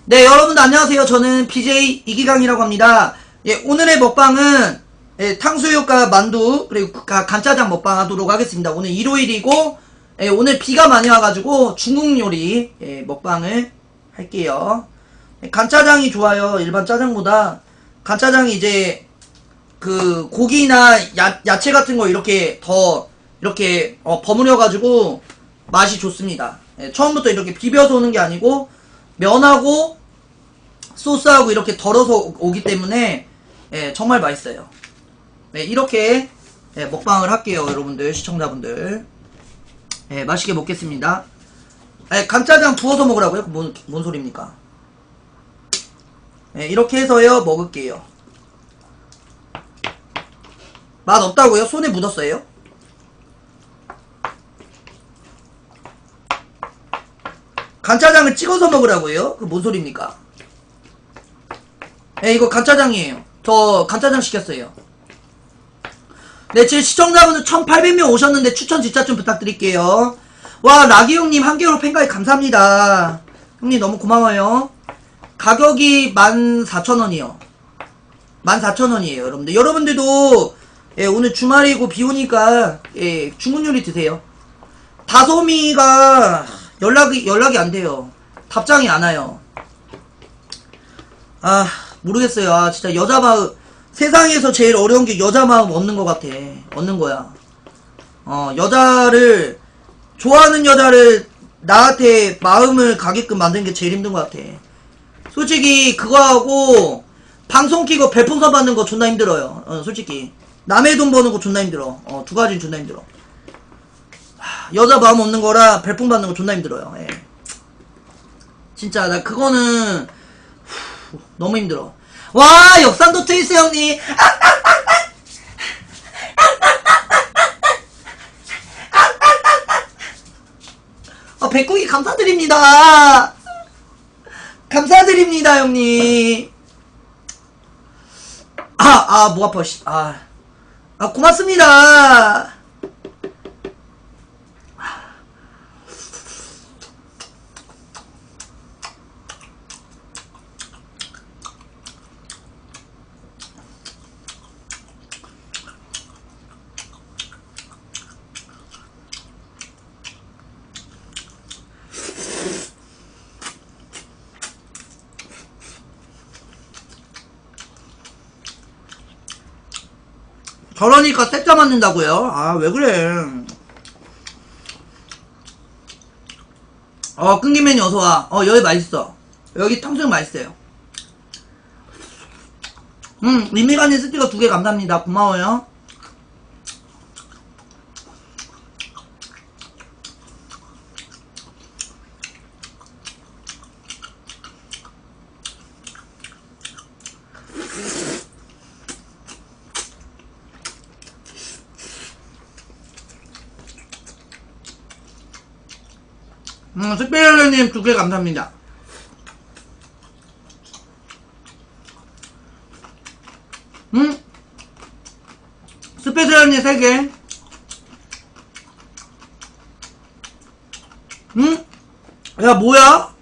네, 여러분들 안녕하세요. 저는 BJ 이기강이라고 합니다. 예, 오늘의 먹방은 예, 탕수육과 만두 그리고 간짜장 먹방 하도록 하겠습니다. 오늘 일요일이고 예, 오늘 비가 많이 와가지고 중국 요리 예, 먹방을 할게요. 예, 간짜장이 좋아요. 일반 짜장보다 간짜장이 이제 그 고기나 야채 같은 거 이렇게 더 이렇게 버무려가지고 맛이 좋습니다. 예, 처음부터 이렇게 비벼서 오는 게 아니고 면하고 소스하고 이렇게 덜어서 오기 때문에 예, 정말 맛있어요. 네, 이렇게 예, 먹방을 할게요. 여러분들 시청자분들 예, 맛있게 먹겠습니다. 예, 간짜장 부어서 먹으라고요? 뭔 소리입니까? 예, 이렇게 해서요 먹을게요. 맛 없다고요? 손에 묻었어요? 간짜장을 찍어서 먹으라고요? 그 뭔 소리입니까? 네, 이거 간짜장이에요. 저 간짜장 시켰어요. 네, 제 시청자분들 1800명 오셨는데 추천 진짜 좀 부탁드릴게요. 와, 라기 형님 한개월 팬가입 감사합니다. 형님 너무 고마워요. 가격이 14,000원이요. 14,000원이에요, 여러분들. 여러분들도 예, 오늘 주말이고 비 오니까 예, 중국 요리 드세요. 다솜이가 연락이 안 돼요. 답장이 안 와요. 아, 모르겠어요. 아, 진짜 여자 마음, 세상에서 제일 어려운 게 여자 마음 얻는 것 같아. 얻는 거야. 여자를, 좋아하는 여자를 나한테 마음을 가게끔 만드는 게 제일 힘든 것 같아. 솔직히, 그거하고, 방송 키고 별풍선 받는 거 존나 힘들어요. 솔직히. 남의 돈 버는 거 존나 힘들어. 두 가지는 존나 힘들어. 여자 마음 얻는 거랑 별풍 받는 거 존나 힘들어요. 예. 진짜, 나 그거는, 너무 힘들어. 와, 역산도 트위스 형님. 백국이 감사드립니다. 감사드립니다, 형님. 목 아파, 씨. 고맙습니다. 저러니까 쎄짜 맞는다고요? 아, 왜 그래. 끈기맨이 어서와. 여기 맛있어. 여기 탕수육 맛있어요. 리미가님 스티커 2개 감사합니다. 고마워요. 스페셜님 2개 감사합니다. 스페셜님 3개. 야, 뭐야?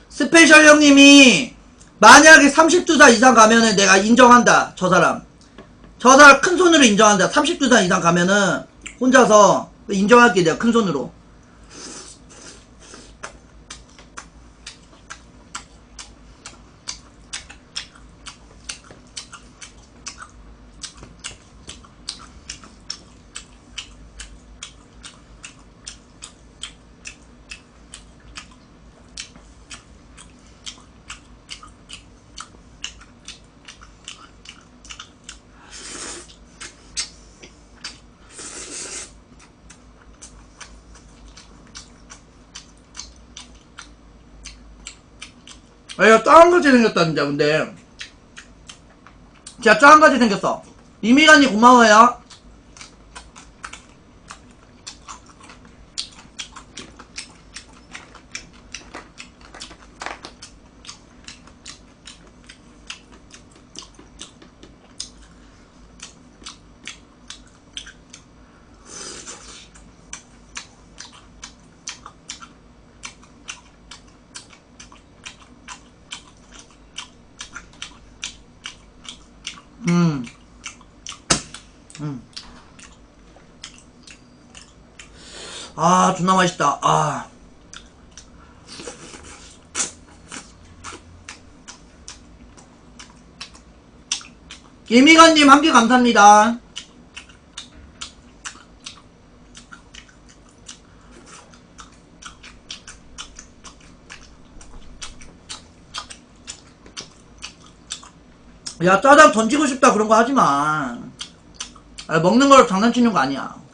스페셜 형님이 만약에 30두살 이상 가면은 내가 인정한다. 저 사람 큰손으로 인정한다. 30두살 이상 가면은 혼자서 인정할게. 내가 큰손으로. 야, 짱한같이 생겼다, 진짜, 근데. 진짜 짱한같이 생겼어. 이미간이 고마워요. 아, 존나 맛있다. 아. 예미가님 한 개 감사합니다. 야, 짜장 던지고 싶다 그런 거 하지마. 아, 먹는 걸 장난치는 거 아니야.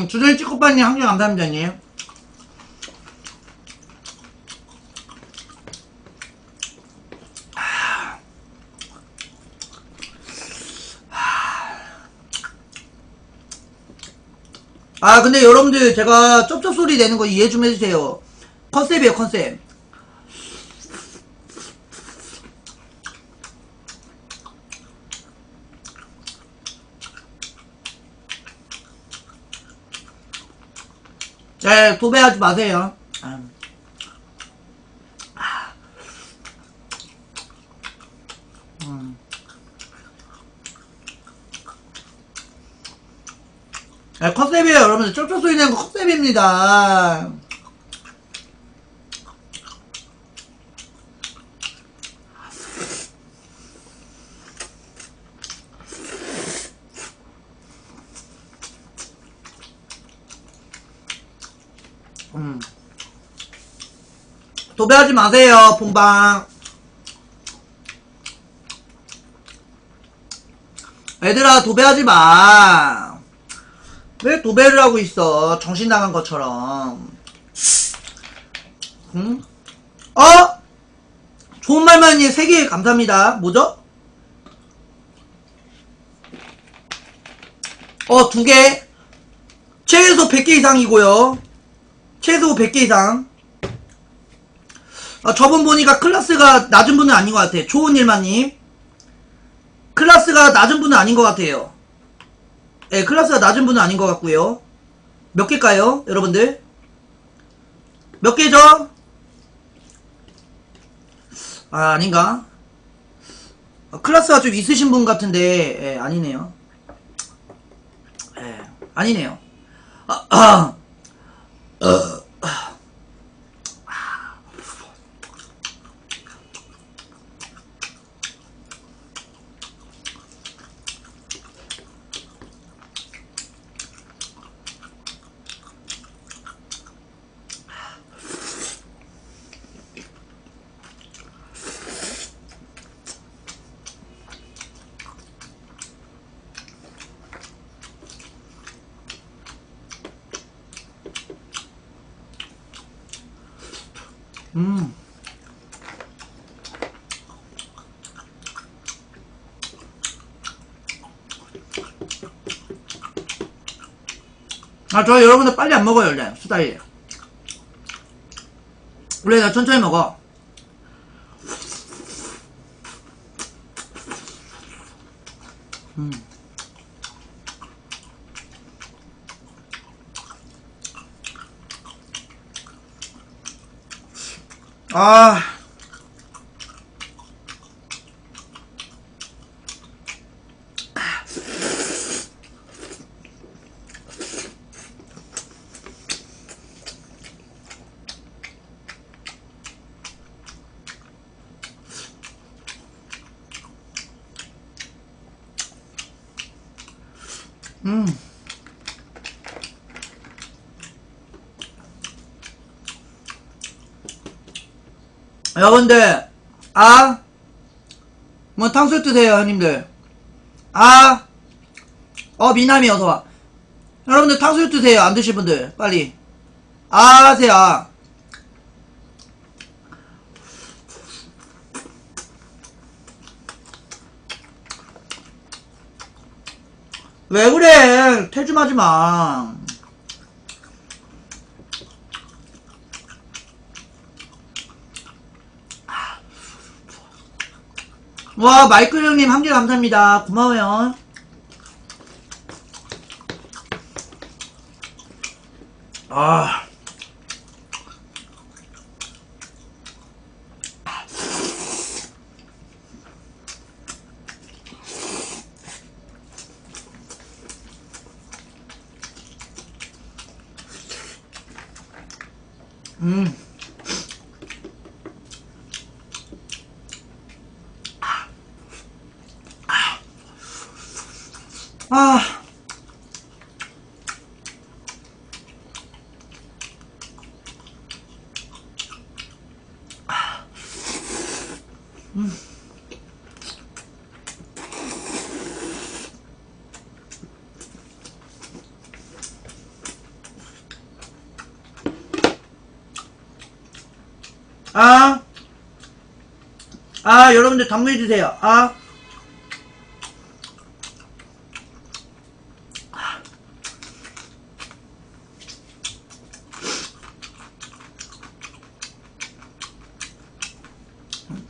주전이 찌꼬빠님 한 개 감사합니다, 님. 아, 근데 여러분들 제가 쩝쩝 소리 내는 거 이해 좀 해주세요. 컨셉이에요, 컨셉. 네, 도배하지 마세요. 네, 컨셉이에요, 여러분들. 쩝쩝 소리 내는 거 컨셉입니다. 도배하지 마세요, 본방. 얘들아, 도배하지 마. 왜 도배를 하고 있어? 정신 나간 것처럼. 응? 어? 좋은 말만이 3개 감사합니다. 뭐죠? 2개. 최소 100개 이상이고요. 최소 100개 이상. 저분 보니까 클래스가 낮은 분은 아닌 것 같아. 좋은 일만님. 클래스가 낮은 분은 아닌 것 같아요. 네, 클래스가 낮은 분은 아닌 것 같고요. 몇 개일까요, 여러분들? 몇 개죠? 아, 아닌가? 클래스가 좀 있으신 분 같은데, 아니네요. 아니네요. 저 여러분들 빨리 안 먹어요, 원래. 스타일. 원래 나 천천히 먹어. 아. 여러분들, 뭐 탕수육 드세요, 형님들. 미남이 어서와. 여러분들 탕수육 드세요, 안 드실 분들. 빨리. 하세요. 왜 그래? 퇴줌하지 마. 와, 마이클 형님 한 개 감사합니다. 고마워요. 아. 아. 아. 아, 여러분들 단무지 드세요. 아.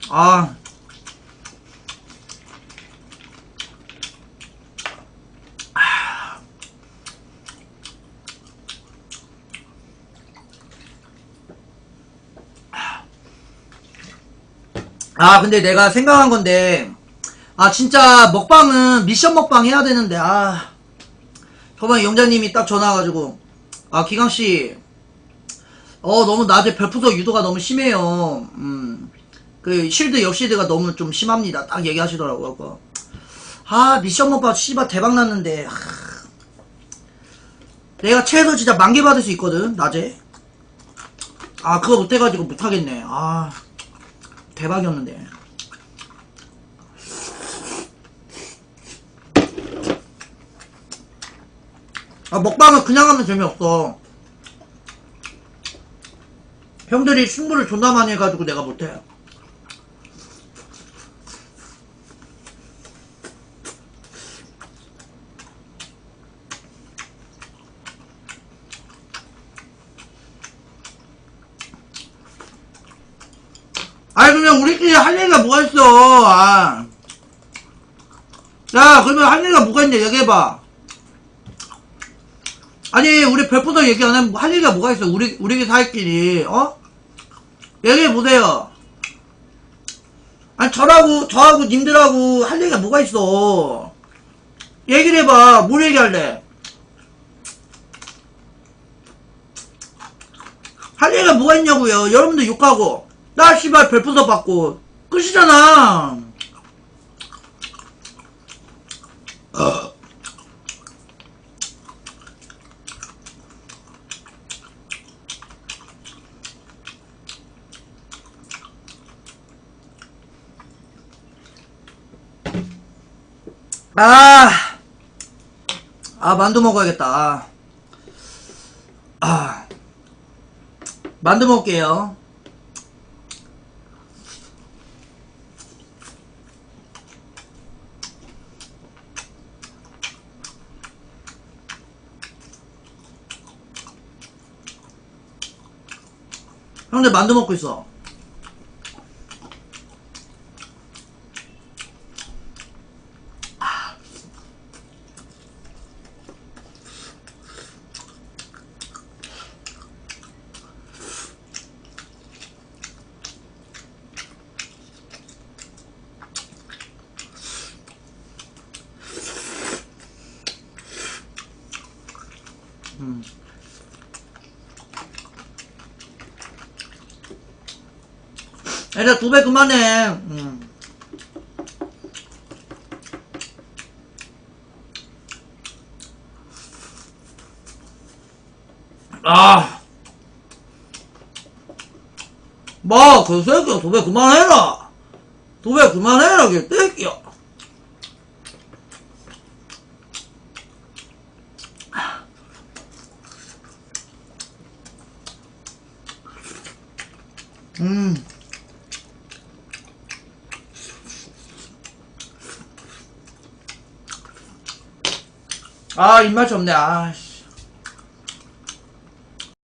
아. 아, 근데 내가 생각한 건데, 아, 진짜 먹방은 미션 먹방 해야 되는데, 아. 저번에 영자님이 딱 전화 와가지고, 아, 기강씨, 너무 낮에 별풍선 유도가 너무 심해요. 그, 실드, 역실드가 너무 좀 심합니다. 딱 얘기하시더라고요. 아, 미션 먹방 씨발 대박 났는데, 내가 최소 진짜 10,000개 받을 수 있거든, 낮에. 아, 그거 못해가지고 못하겠네. 아. 대박이었는데. 아, 먹방은 그냥 하면 재미없어. 형들이 승부를 존나 많이 해가지고 내가 못해. 아니, 그냥 우리끼리 할 얘기가 뭐가 있어. 아. 야, 그러면 할 얘기가 뭐가 있냐, 얘기해봐. 아니, 우리 별풍선 얘기 안 하면 할 얘기가 뭐가 있어. 우리 사이끼리, 어? 얘기해보세요. 아니, 저하고 님들하고 할 얘기가 뭐가 있어. 얘기를 해봐. 뭘 얘기할래? 할 얘기가 뭐가 있냐고요. 여러분들 욕하고. 나 씨발 별풍선 받고. 끝이잖아. 만두 먹어야겠다. 만두 먹을게요. 형들 만두 먹고 있어. 애들 2배 그만해. 뭐, 그 새끼야, 2배 그만해라. 2배 그만해라, 그 새끼야. 입맛이 없네,